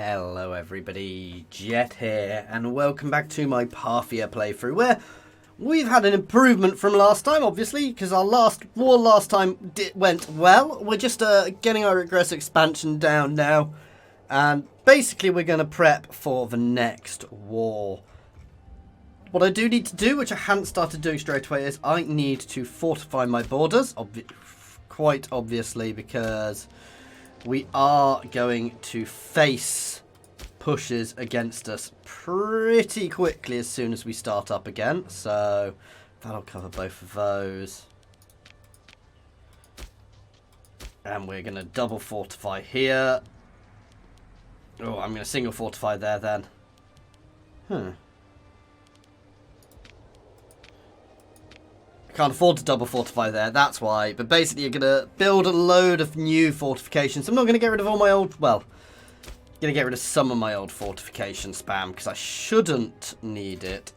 Hello everybody, Jet here, and welcome back to my Parthia playthrough, where we've had an improvement from last time, obviously, because our last time went well. We're just getting our aggressive expansion down now, and basically we're going to prep for the next war. What I do need to do, which I hadn't started doing straight away, is I need to fortify my borders, quite obviously, because we are going to face pushes against us pretty quickly as soon as we start up again. So that'll cover both of those. And we're going to double fortify here. Oh, I'm going to single fortify there then. Can't afford to double fortify there, that's why. But basically you're going to build a load of new fortifications. I'm not going to get rid of all my old, well, going to get rid of some of my old fortification spam because I shouldn't need it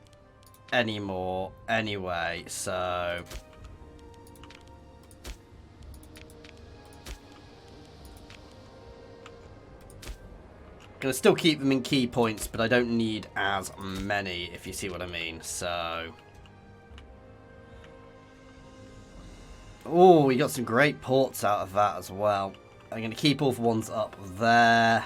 anymore anyway, so going to still keep them in key points, but I don't need as many, if you see what I mean. So oh, we got some great ports out of that as well. I'm going to keep all the ones up there.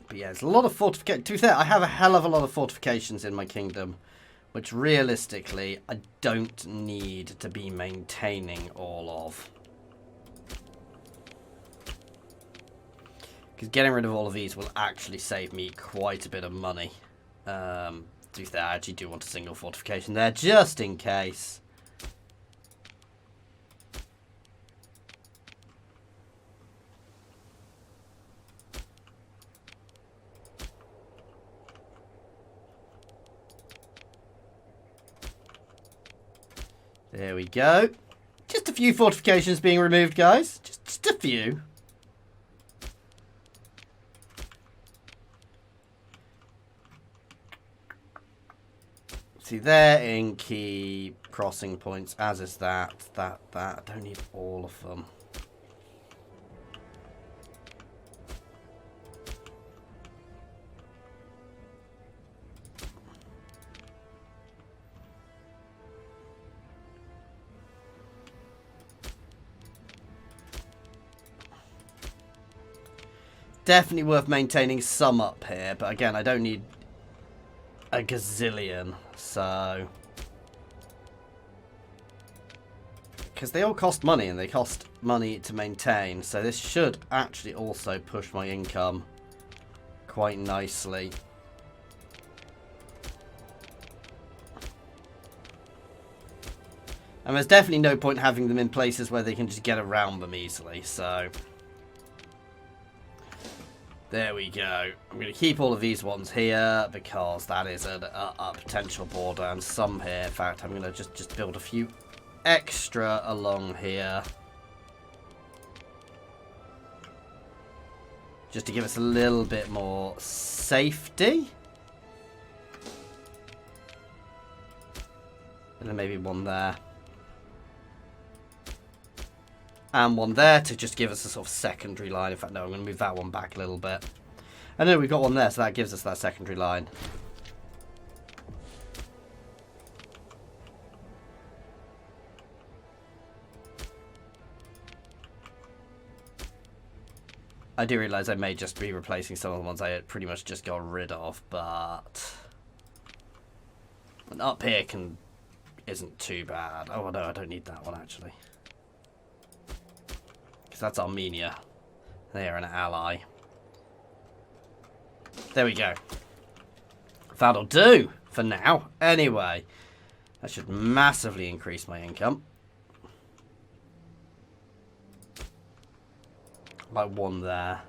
But yeah, there's a lot of fortifications. To be fair, I have a hell of a lot of fortifications in my kingdom, which realistically I don't need to be maintaining all of. Because getting rid of all of these will actually save me quite a bit of money. To be fair, I actually do want a single fortification there, just in case. There we go. Just a few fortifications being removed, guys. Just a few. See, they're in key crossing points, as is that. I don't need all of them. Definitely worth maintaining some up here, but again, I don't need a gazillion, so because they all cost money and they cost money to maintain, so this should actually also push my income quite nicely. And there's definitely no point having them in places where they can just get around them easily, so there we go. I'm going to keep all of these ones here because that is a potential border, and some here. In fact, I'm going to just build a few extra along here, just to give us a little bit more safety. And then maybe one there. And one there to just give us a sort of secondary line. In fact, no, I'm going to move that one back a little bit. And then we've got one there, so that gives us that secondary line. I do realise I may just be replacing some of the ones I had pretty much just got rid of, but and up here isn't too bad. Oh no, I don't need that one actually. That's Armenia. They're an ally. There we go. That'll do for now. Anyway, that should massively increase my income. By one there.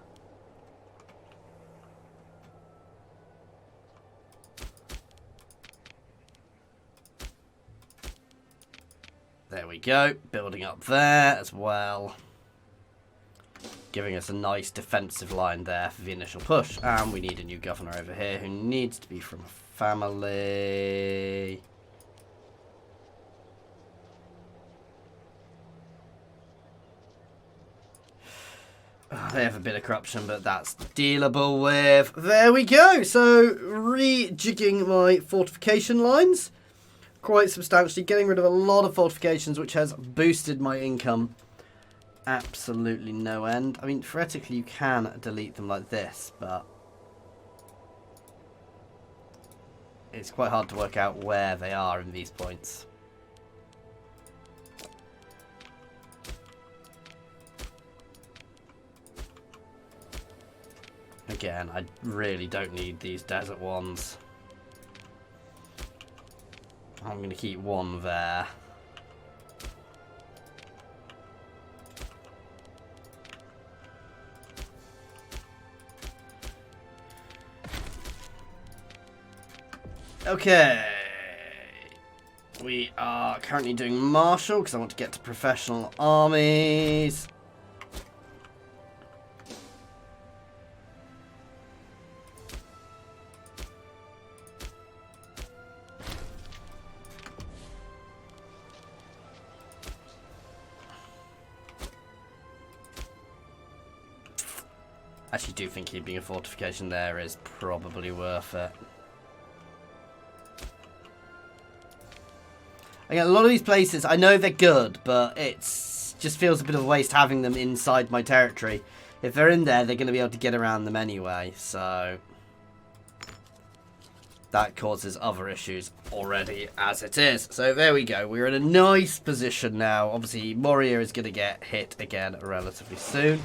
There we go. Building up there as well. giving us a nice defensive line there for the initial push. And we need a new governor over here who needs to be from a family. They have a bit of corruption, but that's dealable with. There we go. So, rejigging my fortification lines quite substantially, getting rid of a lot of fortifications, which has boosted my income absolutely no end. I mean, theoretically, you can delete them like this, but it's quite hard to work out where they are in these points. Again, I really don't need these desert ones. I'm going to keep one there. Okay. We are currently doing martial because I want to get to professional armies. I actually do think keeping a fortification there is probably worth it. Again, a lot of these places, I know they're good, but it's just feels a bit of a waste having them inside my territory. If they're in there, they're going to be able to get around them anyway, so that causes other issues already as it is. So there we go. We're in a nice position now. Obviously, Moria is going to get hit again relatively soon.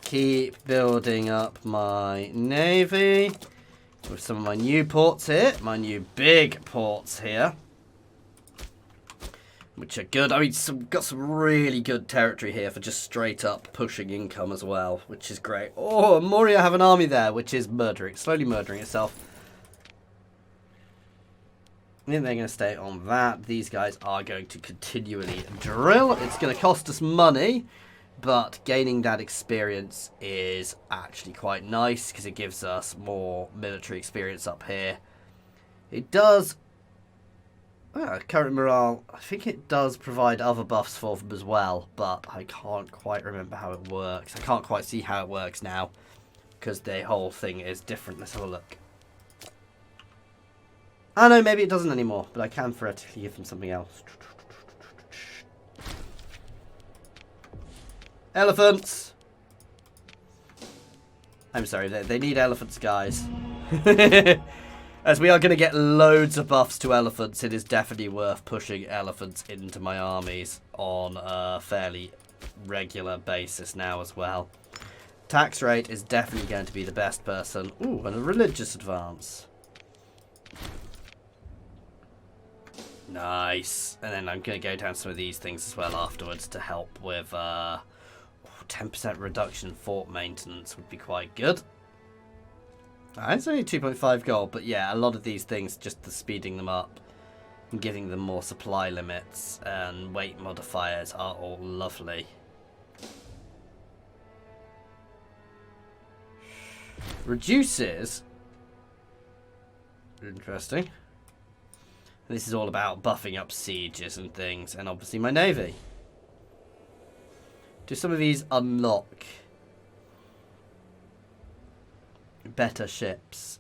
Keep building up my navy with some of my new ports here, my new big ports here, which are good. I mean, got some really good territory here for just straight up pushing income as well, which is great. Oh, Moria have an army there, which is slowly murdering itself. I think they're going to stay on that. These guys are going to continually drill. It's going to cost us money. But gaining that experience is actually quite nice because it gives us more military experience up here. It does... current morale, I think it does provide other buffs for them as well, but I can't quite remember how it works. I can't quite see how it works now because the whole thing is different. Let's have a look. I know, maybe it doesn't anymore, but I can theoretically give them something else. Elephants! I'm sorry, they need elephants, guys. As we are going to get loads of buffs to elephants, it is definitely worth pushing elephants into my armies on a fairly regular basis now as well. Tax rate is definitely going to be the best person. Ooh, and a religious advance. Nice. And then I'm going to go down some of these things as well afterwards to help with... 10% reduction in fort maintenance would be quite good. It's only 2.5 gold, but yeah, a lot of these things, just the speeding them up and giving them more supply limits and weight modifiers are all lovely. Reduces. Interesting. This is all about buffing up sieges and things, and obviously my navy. Do some of these unlock better ships?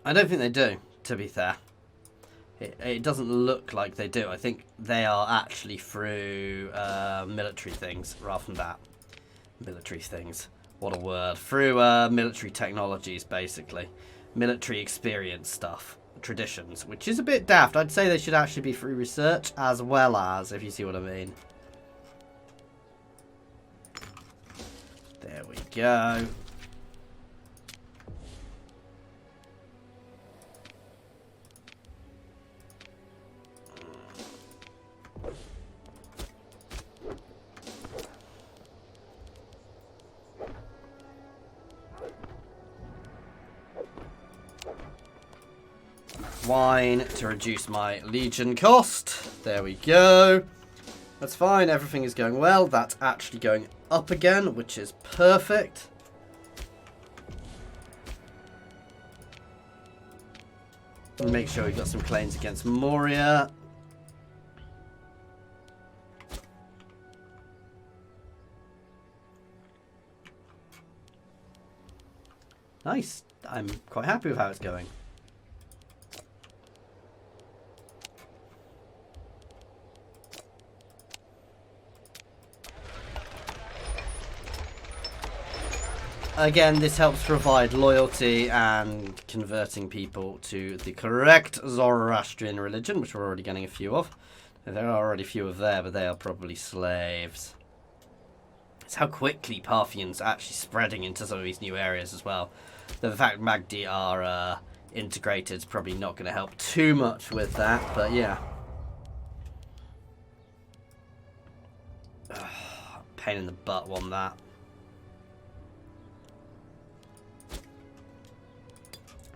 I don't think they do, to be fair. It doesn't look like they do. I think they are actually through military things rather than that. Military things. What a word. Through military technologies, basically. Military experience stuff. Traditions, which is a bit daft. I'd say they should actually be through research as well as, if you see what I mean. There we go. wine to reduce my legion cost. There we go. That's fine. Everything is going well. That's actually going up again, which is perfect. Make sure we've got some claims against Moria. Nice. I'm quite happy with how it's going. Again, this helps provide loyalty and converting people to the correct Zoroastrian religion, which we're already getting a few of. There are already a few of there, but they are probably slaves. It's how quickly Parthians are actually spreading into some of these new areas as well. The fact Magdi are integrated is probably not going to help too much with that, but yeah. Ugh, pain in the butt on that.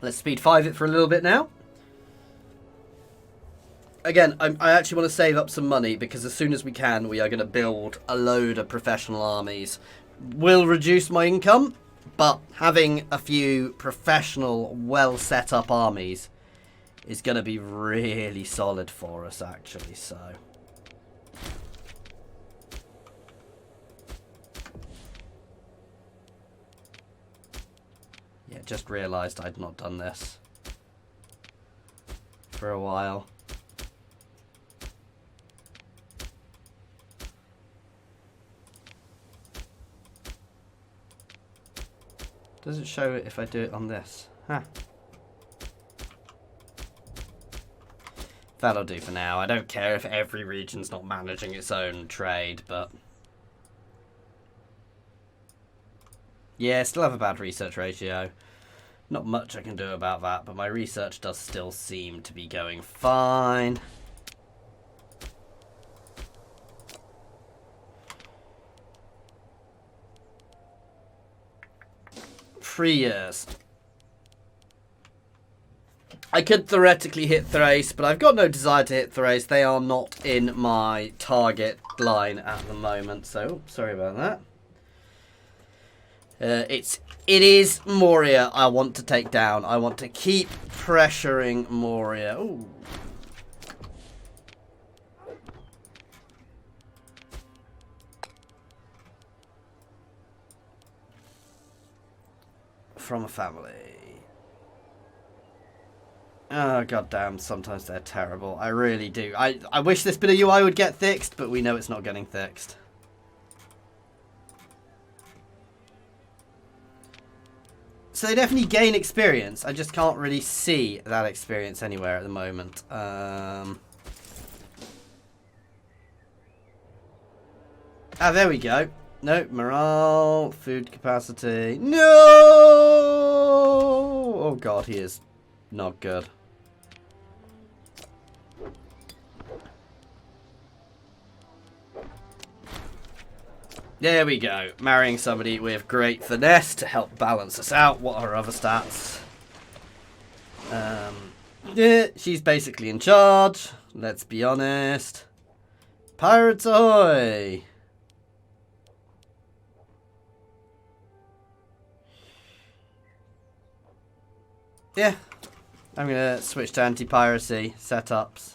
Let's speed 5 it for a little bit now. Again, I actually want to save up some money because as soon as we can, we are going to build a load of professional armies. Will reduce my income, but having a few professional, well set up armies is going to be really solid for us, actually. So. Yeah, just realised I'd not done this for a while. Does it show it if I do it on this? Huh. That'll do for now. I don't care if every region's not managing its own trade, but... yeah, still have a bad research ratio. Not much I can do about that, but my research does still seem to be going fine. 3 years. I could theoretically hit Thrace, but I've got no desire to hit Thrace. They are not in my target line at the moment, so sorry about that. It is Moria I want to take down. I want to keep pressuring Moria. Ooh. From a family. Oh, goddamn, sometimes they're terrible. I really do. I wish this bit of UI would get fixed, but we know it's not getting fixed. So they definitely gain experience. I just can't really see that experience anywhere at the moment. Ah, there we go. No, morale, food capacity. No! Oh god, he is not good. There we go. Marrying somebody with great finesse to help balance us out. What are her other stats? Yeah, she's basically in charge. Let's be honest. Pirates ahoy! Yeah, I'm going to switch to anti-piracy setups.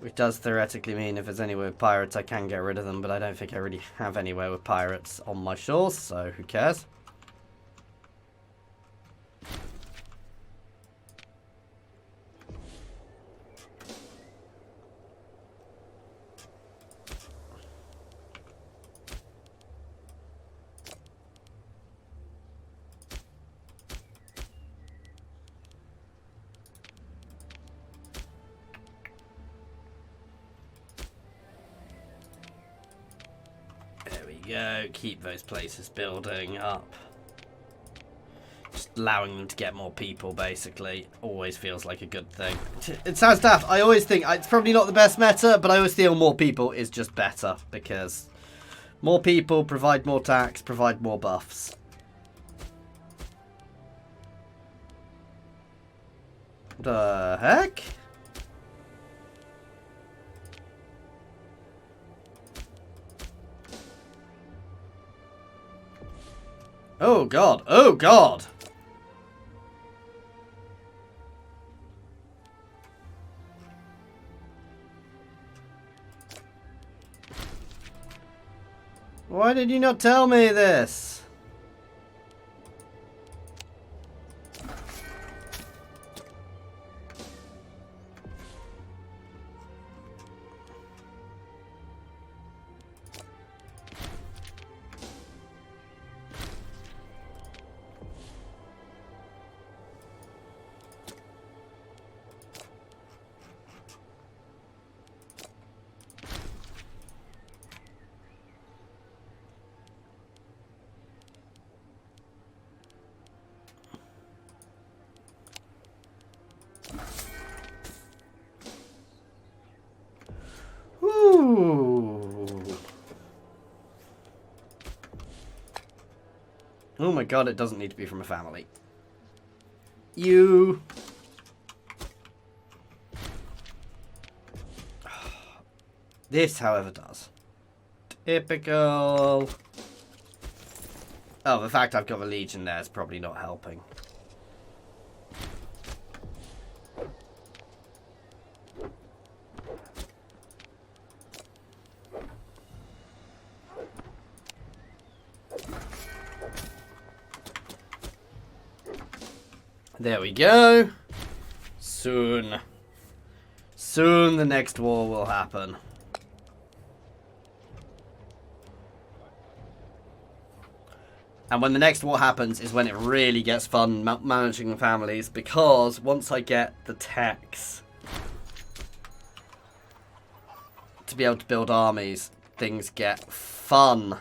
Which does theoretically mean if there's anywhere with pirates, I can get rid of them, but I don't think I really have anywhere with pirates on my shores, so who cares? Go, keep those places building up. Just allowing them to get more people, basically, always feels like a good thing. It sounds daft. I always think it's probably not the best meta, but I always feel more people is just better because More people, provide more tax, provide more buffs. The heck? Oh god, oh god! Why did you not tell me this? Oh my god, it doesn't need to be from a family. You... This, however, does. Typical... Oh, the fact I've got a legion there is probably not helping. There we go. Soon. Soon the next war will happen. And when the next war happens is when it really gets fun managing the families, because once I get the techs to be able to build armies, things get fun.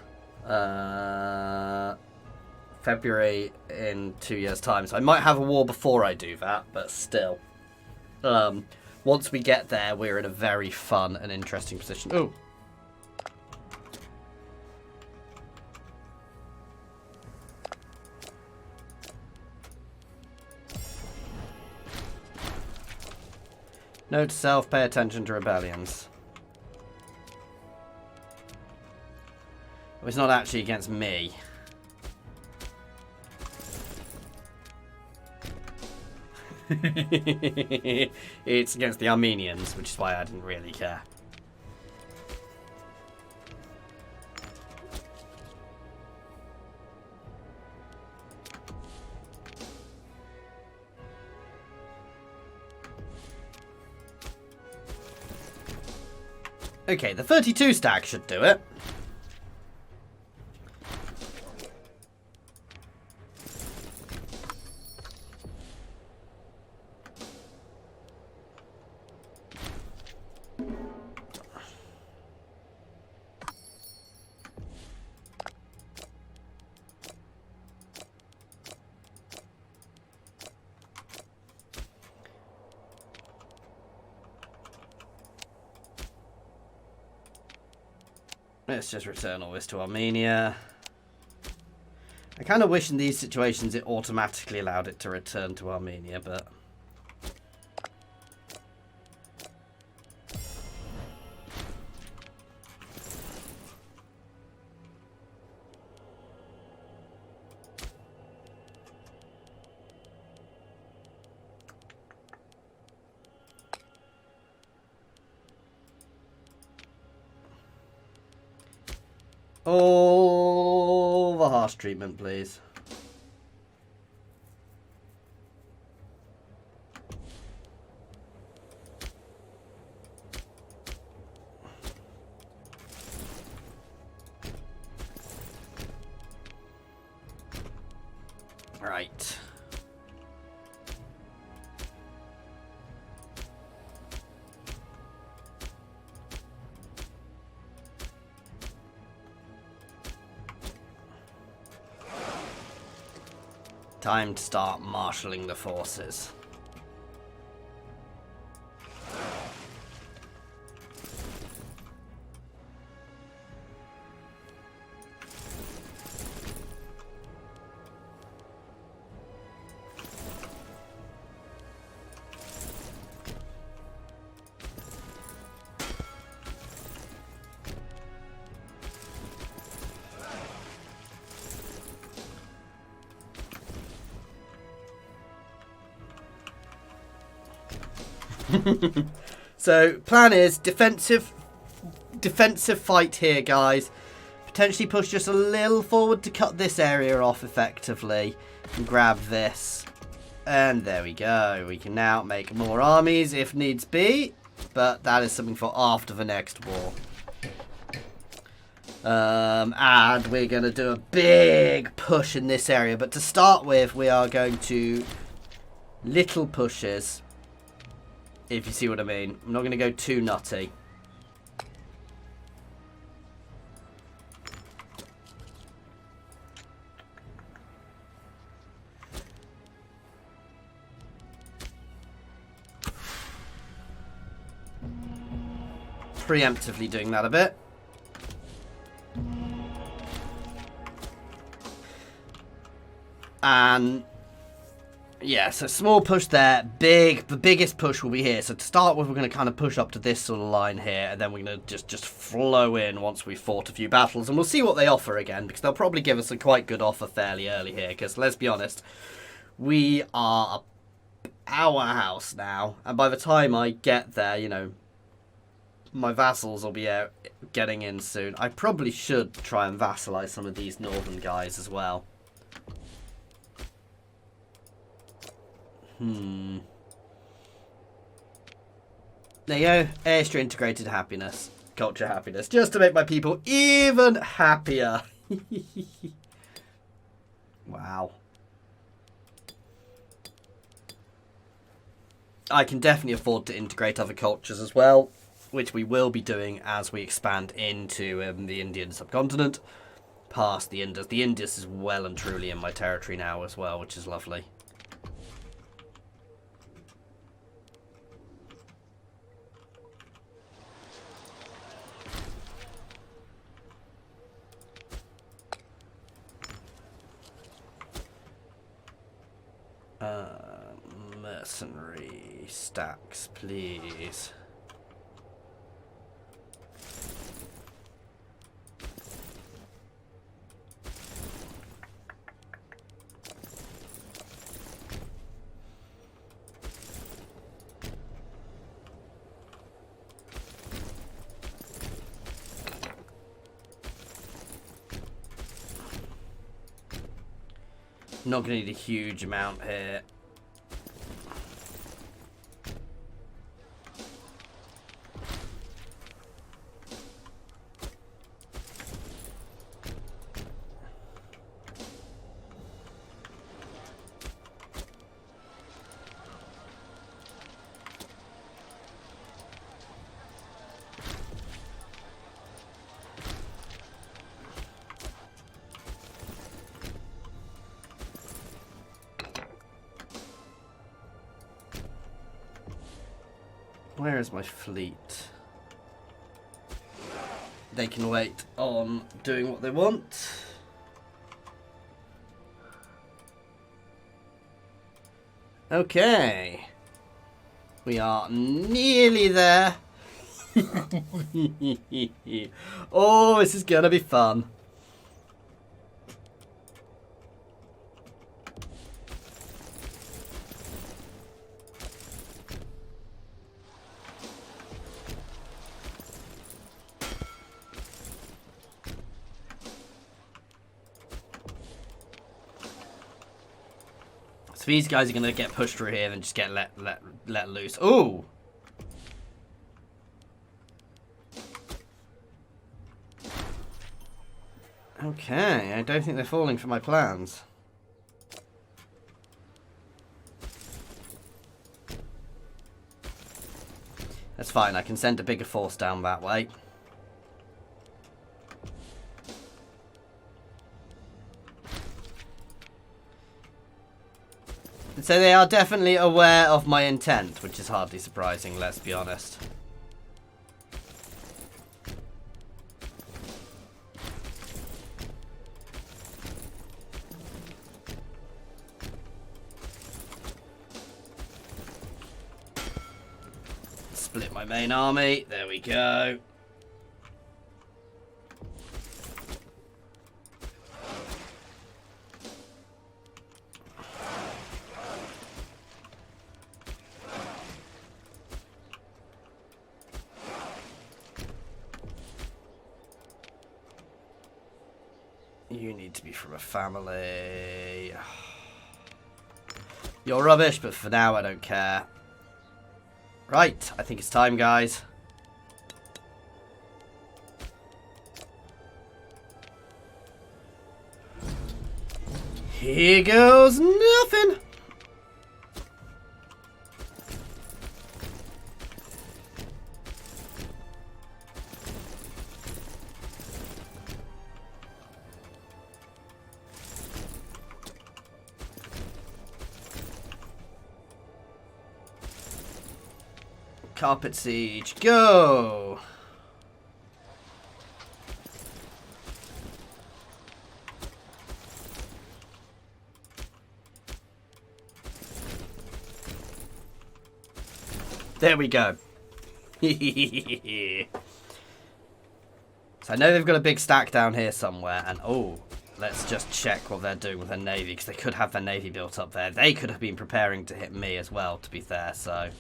February in 2 years' time. So I might have a war before I do that, but still. Once we get there, we're in a very fun and interesting position. Oh. Note to self, pay attention to rebellions. It's not actually against me. It's against the Armenians, which is why I didn't really care. Okay, the 32 stack should do it. Let's just return all this to Armenia. I kind of wish in these situations it automatically allowed it to return to Armenia, but... Oh, the harsh treatment, please. Right. Time to start marshalling the forces. So, plan is defensive fight here, guys. Potentially push just a little forward to cut this area off effectively. And grab this. And there we go. We can now make more armies if needs be. But that is something for after the next war. And we're going to do a big push in this area. But to start with, we are going to little pushes. If you see what I mean. I'm not going to go too nutty. Preemptively doing that a bit. And yeah, so small push there, the biggest push will be here. So to start with, we're going to kind of push up to this sort of line here, and then we're going to just flow in once we've fought a few battles, and we'll see what they offer again, because they'll probably give us a quite good offer fairly early here, because let's be honest, we are a powerhouse now, and by the time I get there, you know, my vassals will be out getting in soon. I probably should try and vassalize some of these northern guys as well. There you go. Extra integrated happiness. Culture happiness. Just to make my people even happier. Wow. I can definitely afford to integrate other cultures as well, which we will be doing as we expand into the Indian subcontinent. Past the Indus. The Indus is well and truly in my territory now as well, which is lovely. Mercenary stacks, please. Not going to need a huge amount here. Where is my fleet? They can wait on doing what they want. Okay. We are nearly there. Oh, this is gonna be fun. So these guys are going to get pushed through here and just get let loose. Ooh! Okay, I don't think they're falling for my plans. That's fine, I can send a bigger force down that way. So they are definitely aware of my intent, which is hardly surprising, let's be honest. Split my main army, there we go. You need to be from a family. You're rubbish, but for now I don't care. Right, I think it's time, guys. Here goes nothing. Carpet siege, go! There we go. So I know they've got a big stack down here somewhere, and oh, let's just check what they're doing with their navy, because they could have their navy built up there. They could have been preparing to hit me as well, to be fair, so...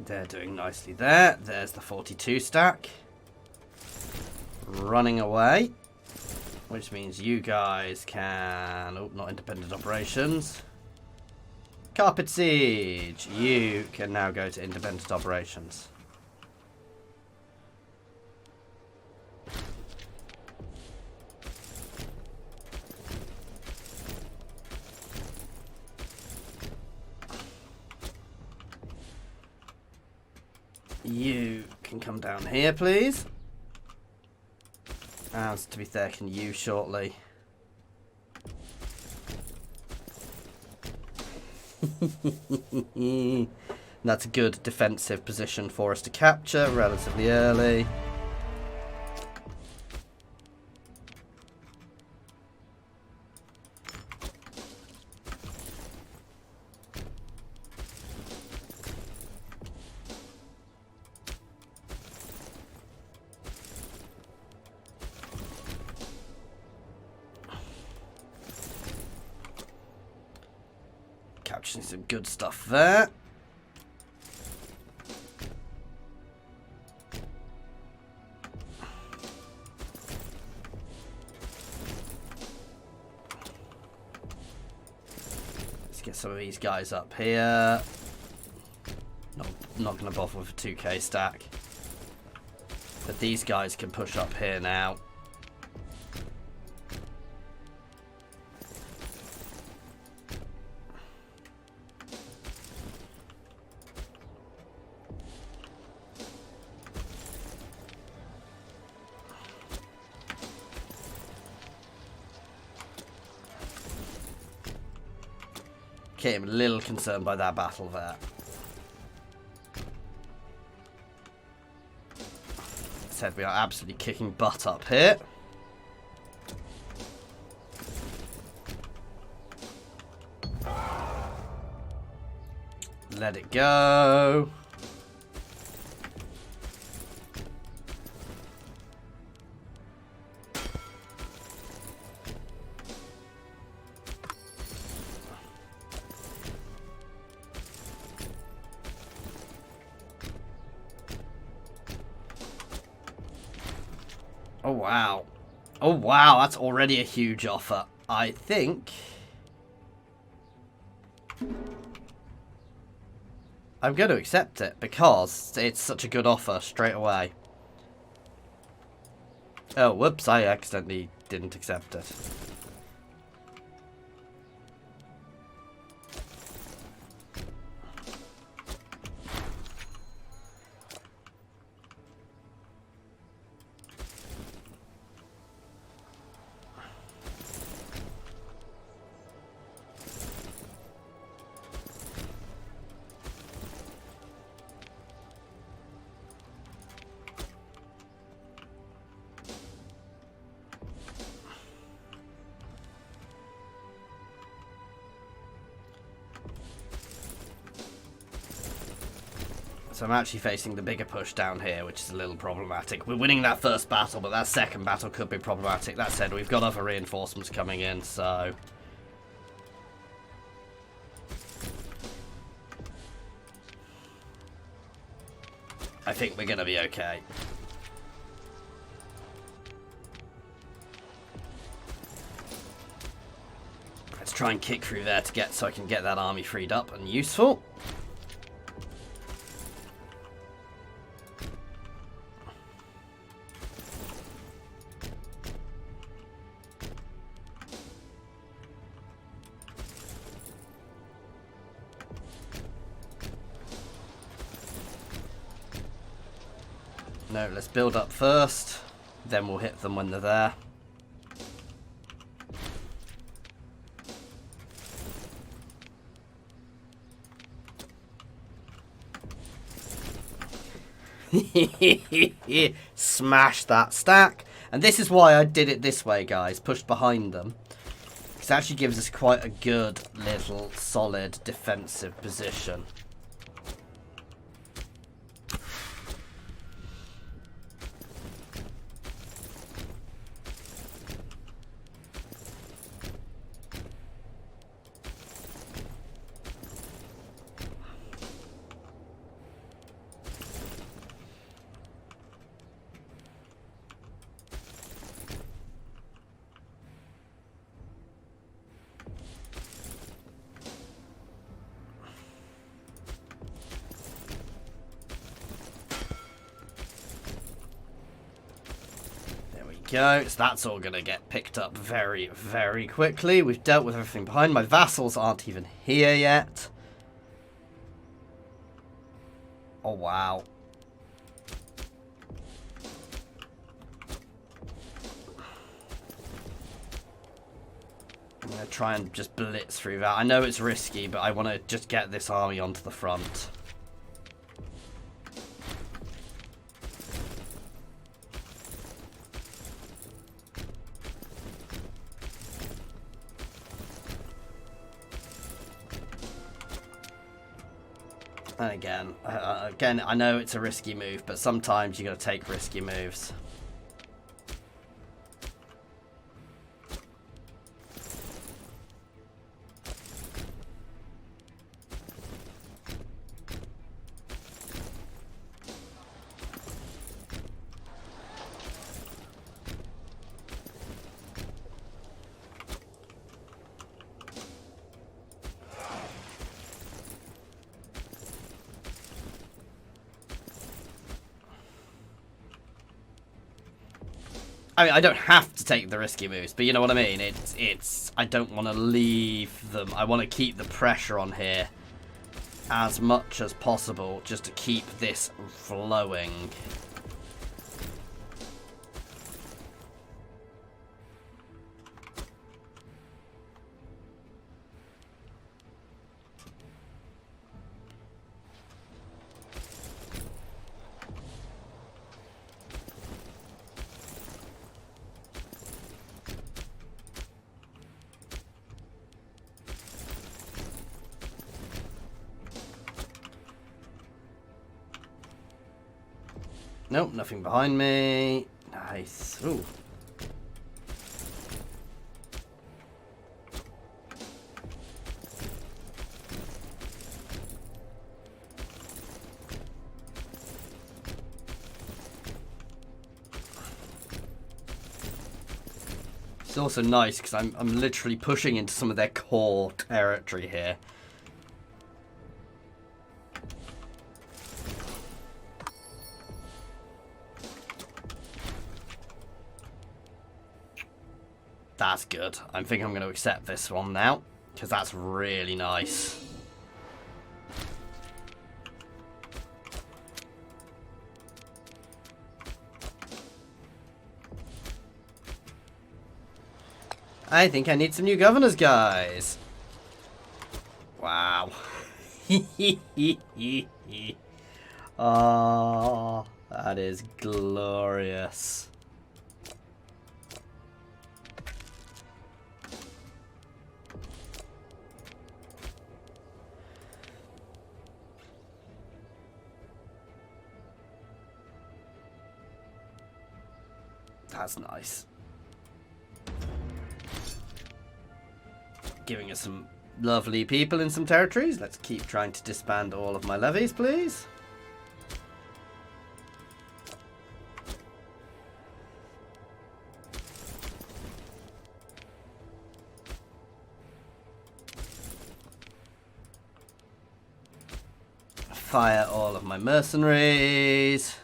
They're doing nicely there. There's the 42 stack. Running away. Which means you guys can... Oh, not independent operations. Carpet siege. You can now go to independent operations. You can come down here, please. And to be fair, can you shortly? That's a good defensive position for us to capture relatively early. Capturing some good stuff there. Let's get some of these guys up here. Not going to bother with a 2k stack. But these guys can push up here now. Okay, I'm a little concerned by that battle there. Said we are absolutely kicking butt up here. Let it go. Oh, wow. Oh, wow. That's already a huge offer. I think... I'm going to accept it because it's such a good offer straight away. Oh, whoops. I accidentally didn't accept it. So I'm actually facing the bigger push down here, which is a little problematic. We're winning that first battle, but that second battle could be problematic. That said, we've got other reinforcements coming in, so... I think we're going to be okay. Let's try and kick through there to get so I can get that army freed up and useful. No, let's build up first, then we'll hit them when they're there. Smash that stack. And this is why I did it this way, guys. Pushed behind them. Because it actually gives us quite a good little solid defensive position. Go. So that's all going to get picked up very, very quickly. We've dealt with everything behind. My vassals aren't even here yet. Oh, wow. I'm going to try and just blitz through that. I know it's risky, but I want to just get this army onto the front. And again, I know it's a risky move, but sometimes you got to take risky moves. I mean, I don't have to take the risky moves, but you know what I mean? It's I don't want to leave them. I want to keep the pressure on here as much as possible just to keep this flowing. Nope, nothing behind me. Nice. Ooh. It's also nice because I'm literally pushing into some of their core territory here. That's good. I think I'm going to accept this one now, because that's really nice. I think I need some new governors, guys. Wow. Oh, that is glorious. That's nice. Giving us some lovely people in some territories. Let's keep trying to disband all of my levies, please. Fire all of my mercenaries.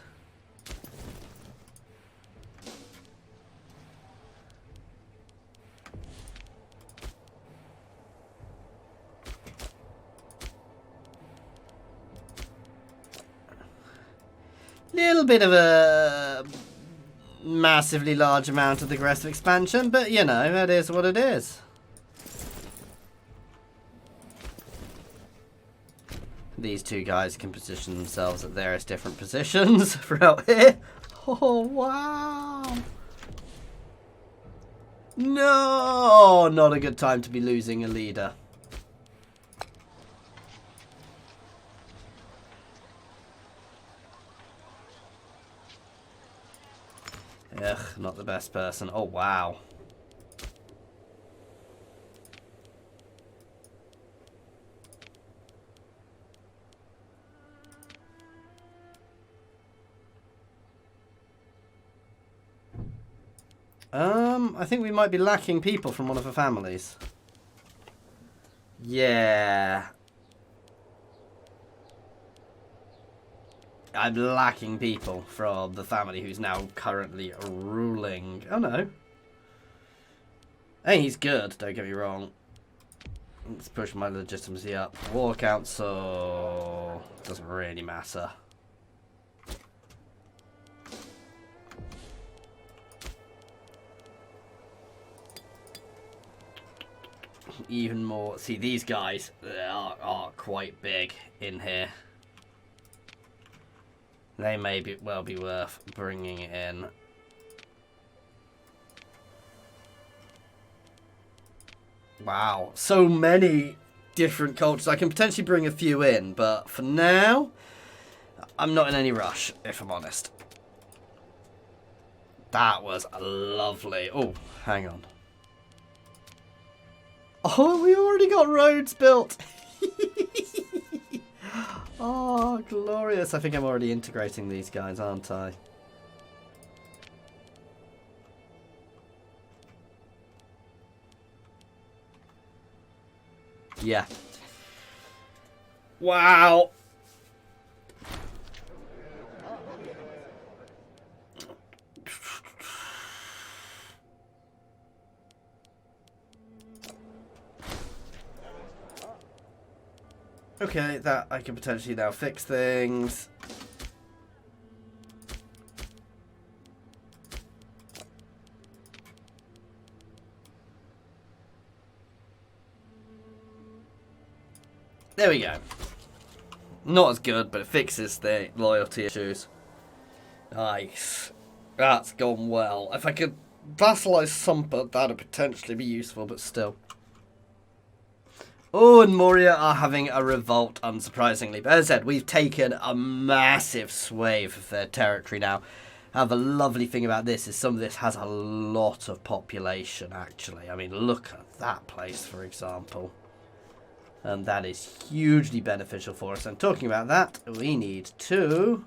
Little bit of a massively large amount of aggressive expansion, but you know, that is what it is. These two guys can position themselves at various different positions throughout here. Oh, wow. No, not a good time to be losing a leader. Ugh, not the best person. Oh, wow. I think we might be lacking people from one of the families. Yeah. I'm lacking people from the family who's now currently ruling. Oh no. Hey, he's good, don't get me wrong. Let's push my legitimacy up. War Council doesn't really matter. Even more. See, these guys are quite big in here. They may well be worth bringing in. Wow, so many different cultures. I can potentially bring a few in, but for now, I'm not in any rush, if I'm honest. That was lovely. Oh, hang on. Oh, we already got roads built. Oh, glorious. I think I'm already integrating these guys, aren't I? Yeah. Wow. Okay, that I can potentially now fix things. There we go. Not as good, but it fixes the loyalty issues. Nice. That's gone well. If I could vassalize Sumper, that'd potentially be useful, but still. Oh, and Moria are having a revolt, unsurprisingly. But as I said, we've taken a massive swathe of their territory now. And the lovely thing about this is some of this has a lot of population, actually. I mean, look at that place, for example. And that is hugely beneficial for us. And talking about that, we need to...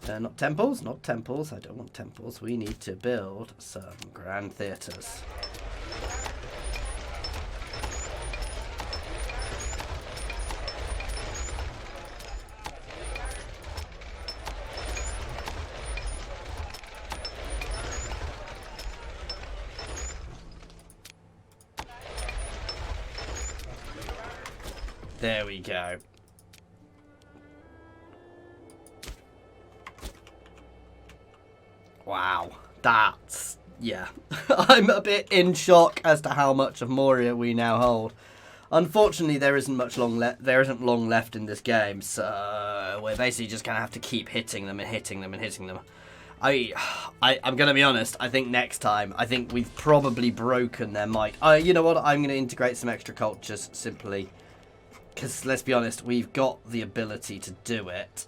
not temples, not temples. I don't want temples. We need to build some grand theatres. There we go. Wow, that's, yeah. I'm a bit in shock as to how much of Moria we now hold. Unfortunately, there isn't long left in this game, so we're basically just gonna have to keep hitting them and hitting them and hitting them. I'm gonna be honest. I think next time, I think we've probably broken their might. You know what? I'm gonna integrate some extra cultures simply. Because, let's be honest, we've got the ability to do it.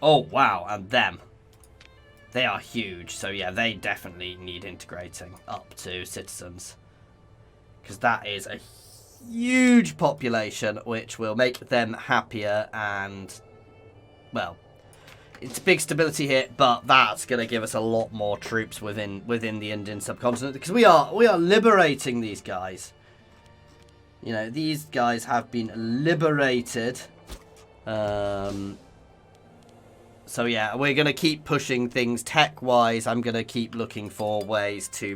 Oh, wow, and them. They are huge, so yeah, they definitely need integrating up to citizens. Because that is a huge population, which will make them happier and, well, it's a big stability hit, but that's going to give us a lot more troops within the Indian subcontinent, because we are liberating these guys. You know, these guys have been liberated. So yeah, we're going to keep pushing things tech-wise. I'm going to keep looking for ways to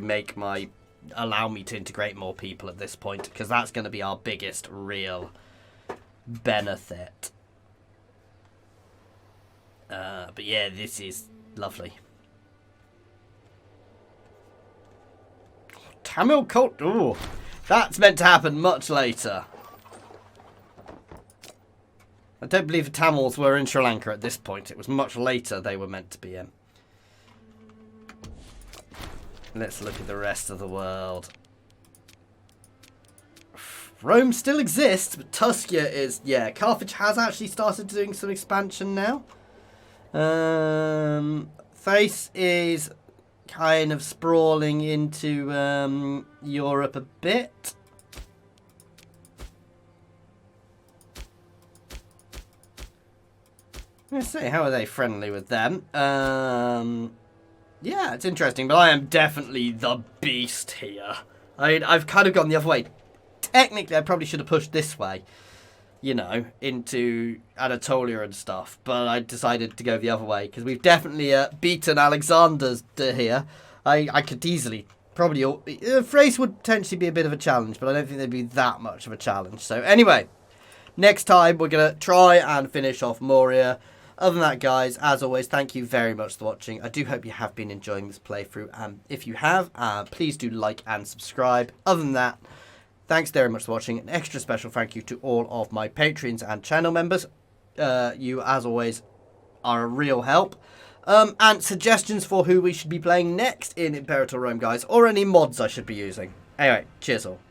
allow me to integrate more people at this point, because that's going to be our biggest real benefit. But yeah, this is lovely. Tamil cult. Ooh, that's meant to happen much later. I don't believe the Tamils were in Sri Lanka at this point. It was much later they were meant to be in. Let's look at the rest of the world. Rome still exists, but Tuscia is... Yeah, Carthage has actually started doing some expansion now. Thrace is kind of sprawling into Europe a bit. Let's see, how are they friendly with them? Yeah, it's interesting, but I am definitely the beast here. I've kind of gone the other way. Technically, I probably should have pushed this way, you know, into Anatolia and stuff, but I decided to go the other way, because we've definitely beaten Alexander's here. I could easily, probably, Thrace would potentially be a bit of a challenge, but I don't think there'd be that much of a challenge. So anyway, next time we're going to try and finish off Moria. Other than that, guys, as always, thank you very much for watching. I do hope you have been enjoying this playthrough. If you have, please do like and subscribe. Other than that, thanks very much for watching. An extra special thank you to all of my patrons and channel members. You, as always, are a real help. And suggestions for who we should be playing next in Imperator Rome, guys, or any mods I should be using. Anyway, cheers all.